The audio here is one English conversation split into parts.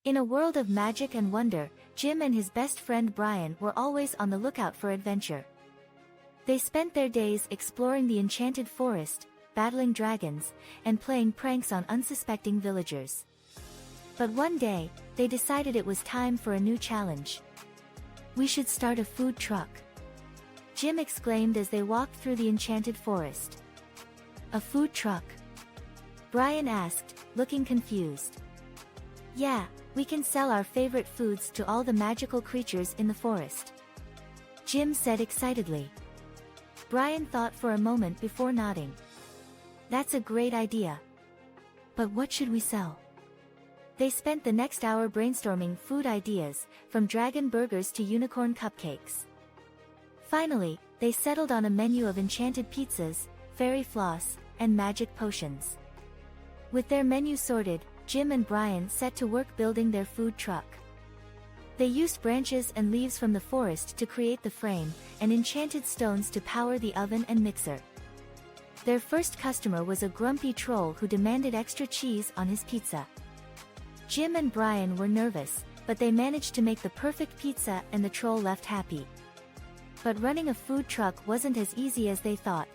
In a world of magic and wonder, Jim and his best friend Brian were always on the lookout for adventure. They spent their days exploring the enchanted forest, battling dragons, and playing pranks on unsuspecting villagers. But one day, they decided it was time for a new challenge. "We should start a food truck," Jim exclaimed as they walked through the enchanted forest. "A food truck?" Brian asked, looking confused. "Yeah, we can sell our favorite foods to all the magical creatures in the forest," Jim said excitedly. Brian thought for a moment before nodding. "That's a great idea. But what should we sell?" They spent the next hour brainstorming food ideas, from dragon burgers to unicorn cupcakes. Finally, they settled on a menu of enchanted pizzas, fairy floss, and magic potions. With their menu sorted, Jim and Brian set to work building their food truck. They used branches and leaves from the forest to create the frame, and enchanted stones to power the oven and mixer. Their first customer was a grumpy troll who demanded extra cheese on his pizza. Jim and Brian were nervous, but they managed to make the perfect pizza and the troll left happy. But running a food truck wasn't as easy as they thought.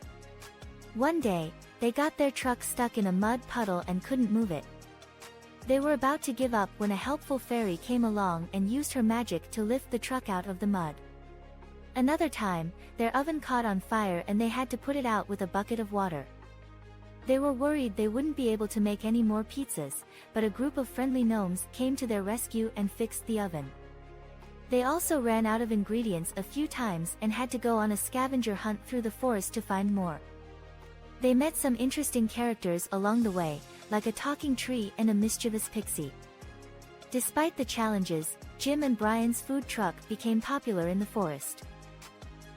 One day, they got their truck stuck in a mud puddle and couldn't move it. They were about to give up when a helpful fairy came along and used her magic to lift the truck out of the mud. Another time, their oven caught on fire and they had to put it out with a bucket of water. They were worried they wouldn't be able to make any more pizzas, but a group of friendly gnomes came to their rescue and fixed the oven. They also ran out of ingredients a few times and had to go on a scavenger hunt through the forest to find more. They met some interesting characters along the way, like a talking tree and a mischievous pixie. Despite the challenges, Jim and Brian's food truck became popular in the forest.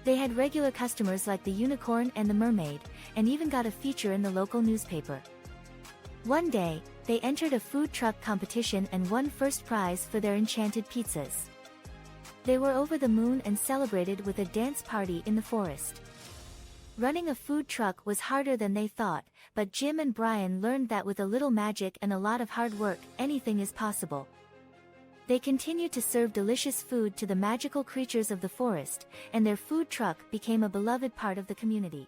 They had regular customers like the unicorn and the mermaid, and even got a feature in the local newspaper. One day, they entered a food truck competition and won first prize for their enchanted pizzas. They were over the moon and celebrated with a dance party in the forest. Running a food truck was harder than they thought, but Jim and Brian learned that with a little magic and a lot of hard work, anything is possible. They continued to serve delicious food to the magical creatures of the forest, and their food truck became a beloved part of the community.